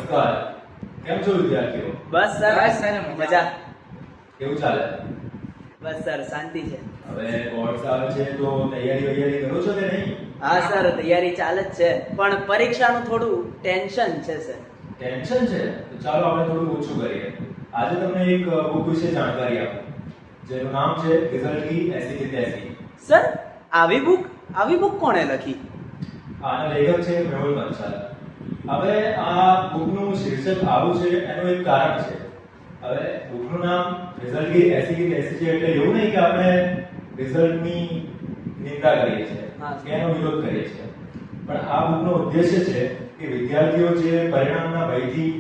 નમસ્કાર. કેમ છો વિદ્યાર્થીઓ? બસ સર મજા. કેવું ચાલે? બસ સર શાંતિ છે. હવે બોર્ડ્સ આવે છે તો તૈયારી કરો છો કે નહીં? હા સર તૈયારી ચાલે જ છે, પણ પરીક્ષાનું થોડું ટેન્શન છે સર. ટેન્શન છે તો ચાલો આપણે થોડું ઓછું કરીએ. આજે તમને એક બુક વિશે જાણકારી આપું જેનું નામ છે રિઝલ્ટ કી 80 સર આવી બુક કોણે લખી? આના લેખક છે મેહુલ બંસાલ. હવે આ બુકનું શીર્ષક આવું છે એનું એક કારણ છે. હવે બુકનું નામ રિઝલ્ટ કી 80 છે એટલે એવું નહીં કે આપણે રિઝલ્ટની નિંદા કરીએ છીએ કે એનો વિરોધ કરીએ છીએ, પણ આ બુકનો ઉદ્દેશ્ય છે કે વિદ્યાર્થીઓ જે પરિણામના ભયથી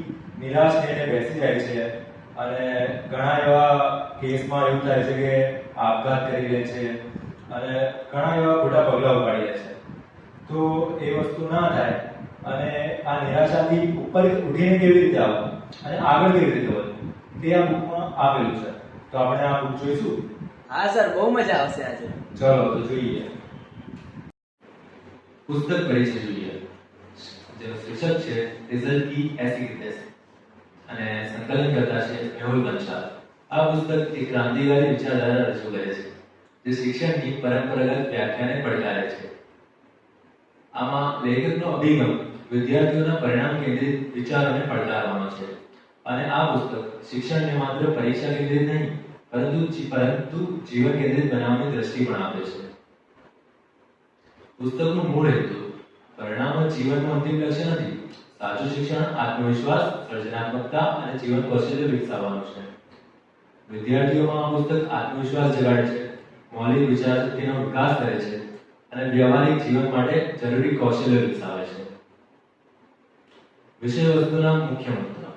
નિરાશ થઈને બેસી જાય છે અને ઘણા એવા કેસમાં એવું થાય છે કે આપઘાત કરી લે છે અને ઘણા એવા ખોટા પગલાં ઉપાડી લે છે, તો એ વસ્તુ ના થાય અને આ નિરાશાથી ઉપર ઉઠીને કેવી રીતે આવવું અને આગળ કેવી રીતે વધવું તે આ બુકમાં આપેલું છે. તો આપણે આ બુક જોઈશું. હા સર, બહુ મજા આવશે આજે. ચલો તો જોઈએ. પુસ્તક પરિચય જોઈએ. જેનો શીર્ષક છે રિઝલ્ટ કી 80 અને સંકલન કરતા છે મેહુલ બંસાલ. આ પુસ્તક એક ક્રાંતિકારી વિચારધારા રજૂ કરે છે જે શિક્ષણની પરંપરાગત વ્યાખ્યાને પડકારે છે. આમાં લેખકનો અભિગમ વિદ્યાર્થીઓના પરિણામ કેન્દ્રિત વિચારોને પડકારવાનો છે અને આ પુસ્તક શિક્ષણને માત્ર પરીક્ષા કેન્દ્રિત નહીં પરંતુ જીવન કેન્દ્રિત બનાવવાની દ્રષ્ટિ પણ આપે છે. પુસ્તકનો મૂળ હેતુ પરિણામ જ જીવનનું અંતિમ લક્ષ્ય નથી. સાચું શિક્ષણ આત્મવિશ્વાસ, સર્જનાત્મકતા અને જીવન કૌશલ્ય વિકસાવવાનું છે. વિદ્યાર્થીઓમાં આ પુસ્તક આત્મવિશ્વાસ જગાડે છે, મૌલિક વિચારશક્તિનો વિકાસ કરે છે અને વ્યવહારિક જીવન માટે જરૂરી કૌશલ્ય વિકસાવે છે. વિષય વસ્તુના મુખ્ય મુદ્દા: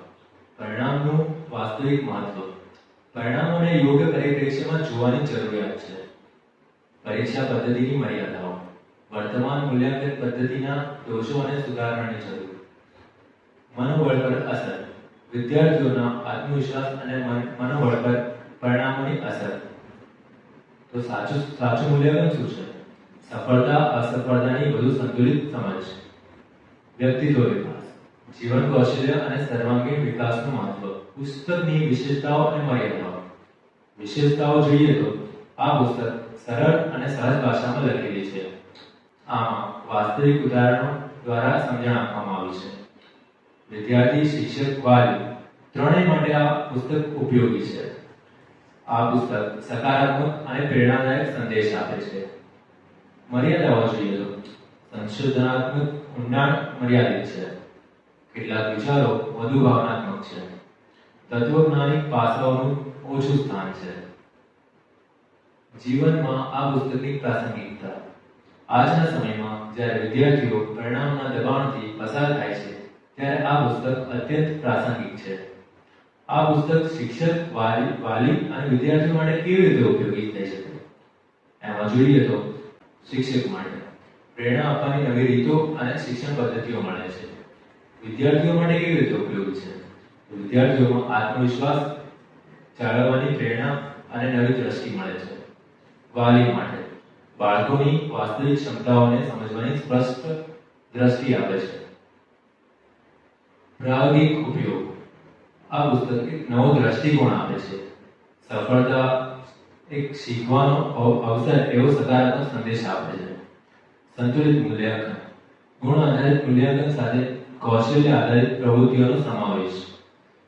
પરિણામનું વાસ્તવિક મહત્વ. પરિણામોને યોગ્ય પરિપ્રેક્ષ્યમાં જોવાની જરૂરિયાત છે. પરીક્ષા પદ્ધતિની મર્યાદાઓ. વર્તમાન મૂલ્યાંકન પદ્ધતિના દોષો અને સુધારણાની જરૂર. મનોબળ પર અસર. વિદ્યાર્થીઓના આત્મવિશ્વાસ અને મનોબળ પર પરિણામોની અસર. તો સાચું મૂલ્યાંકન શું છે? સફળતા અસફળતાની વધુ સંતુલિત સમજ. વ્યક્તિત્વ વિકાસ. જીવન કૌશલ્ય અને સર્વાંગીણ વિકાસનું મહત્વ. પુસ્તકની વિશેષતાઓ અને મર્યાદાઓ. વિશેષતાઓ જોઈએ તો આ પુસ્તક સરળ અને સહજ ભાષામાં લખેલી છે. આમાં વાસ્તવિક ઉદાહરણો દ્વારા સમજણ આપવામાં આવી છે. વિદ્યાર્થી, શિક્ષક, વાલી ત્રણેય માટે આ પુસ્તક ઉપયોગી છે. આ પુસ્તક સકારાત્મક અને પ્રેરણાદાયક સંદેશ આપે છે. મર્યાદાઓ જોઈએ તો સંશોધનાત્મક ઊંડાણ મર્યાદિત છે. કેટલાક વિચારો વધુ ભાવનાત્મક છે. તત્વજ્ઞાનિક પાસાઓનું ઓછું સ્થાન છે. જીવનમાં આ પુસ્તકની પ્રાસંગિકતા. આજના સમયમાં જ્યારે વિદ્યાર્થીઓ પરિણામના દબાણથી પસાર થાય છે ત્યારે આ પુસ્તક અત્યંત પ્રાસંગિક છે. આ પુસ્તક શિક્ષક, વાલી અને વિદ્યાર્થીઓ માટે કેવી રીતે ઉપયોગી થઈ શકે? એમાં જોઈએ તો શિક્ષક માટે પ્રેરણા આપવાની નવી રીતો અને શિક્ષણ પદ્ધતિઓ મળે છે. વિદ્યાર્થીઓ માટે કેવી રીતે ઉપયોગી છે? વિદ્યાર્થીઓમાં આત્મવિશ્વાસ જાળવવાની પ્રેરણા અને નવી દ્રષ્ટિ મળે છે. વાલી માટે બાળકોની વાસ્તવિક ક્ષમતાઓને સમજવાની સ્પષ્ટ દ્રષ્ટિ આપે છે. પ્રાયોગિક ઉપયોગ. આ પુસ્તક એક નવો દ્રષ્ટિકોણ આપે છે. સફળતા એક શીખવાનો અવસર એવો સકારાત્મક સંદેશ આપે છે. સંતુલિત મૂલ્યાંકન. ગુણ આધારિત મૂલ્યાંકન સાથે કૌશલ્ય આધારિત પ્રવૃત્તિઓનો સમાવેશ.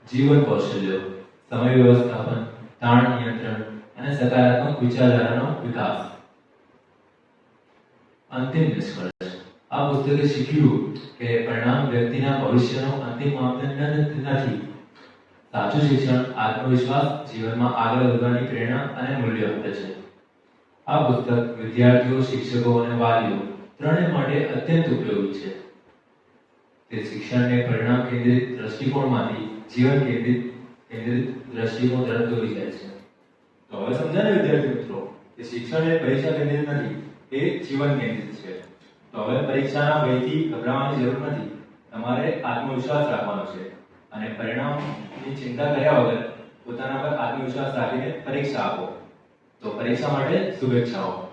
જીવન કૌશલ્યો, સમય વ્યવસ્થાપન, તાણ નિયંત્રણ અને સકારાત્મક વિચારધારાનો વિકાસ. અંતિમ નિષ્કર્ષ. આ પુસ્તકે શીખ્યું કે પરિણામ વ્યક્તિના ભવિષ્યનો અંતિમ માપદંડ નથી. સાચું શિક્ષણ આત્મવિશ્વાસ, જીવનમાં આગળ વધવાની પ્રેરણા અને મૂલ્ય આપે છે. આ પુસ્તક વિદ્યાર્થીઓ, શિક્ષકો અને વાલીઓ ત્રણેય માટે અત્યંત ઉપયોગી છે. તે શિક્ષણને પરિણામ કેન્દ્રિત દ્રષ્ટિકોણમાંથી જીવન કેન્દ્રિત દ્રષ્ટિકોણ તરફ દોરી જાય છે. તો હવે સમજાય ને વિદ્યાર્થી મિત્રો કે શિક્ષણ એ પરીક્ષા કેન્દ્રિત નથી, એ જીવન કેન્દ્રિત છે. તો હવે પરીક્ષાના ભયથી ગભરાવાની જરૂર નથી. તમારે આત્મવિશ્વાસ રાખવાનો છે અને પરિણામની ચિંતા કર્યા વગર પોતાના પર આત્મવિશ્વાસ રાખીને પરીક્ષા આપો. તો પરીક્ષા માટે શુભેચ્છાઓ.